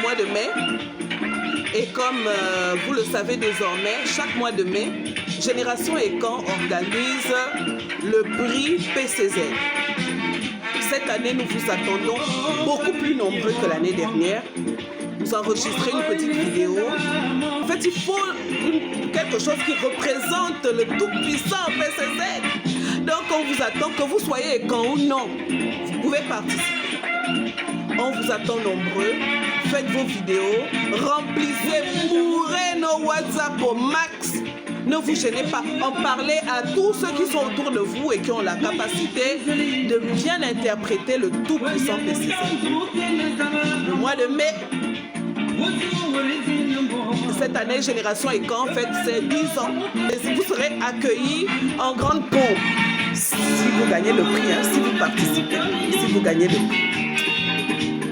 mois de mai. Et comme vous le savez désormais, chaque mois de mai, Génération Ecan organise le prix PCZ. Cette année, nous vous attendons beaucoup plus nombreux que l'année dernière. Vous enregistrez une petite vidéo. En fait, il faut quelque chose qui représente le tout-puissant PCZ. Donc, on vous attend, que vous soyez Ecan ou non. Vous pouvez participer. On vous attend nombreux. Faites vos vidéos. Remplissez, bourrez nos WhatsApp au max. Ne vous gênez pas. En parlez à tous ceux qui sont autour de vous et qui ont la capacité de bien interpréter le tout-puissant PCZ. Le mois de mai, cette année, Génération Ecan, en fait, c'est 10 ans. Et vous serez accueillis en grande pompe si vous gagnez le prix, hein, si vous participez, si vous gagnez le prix.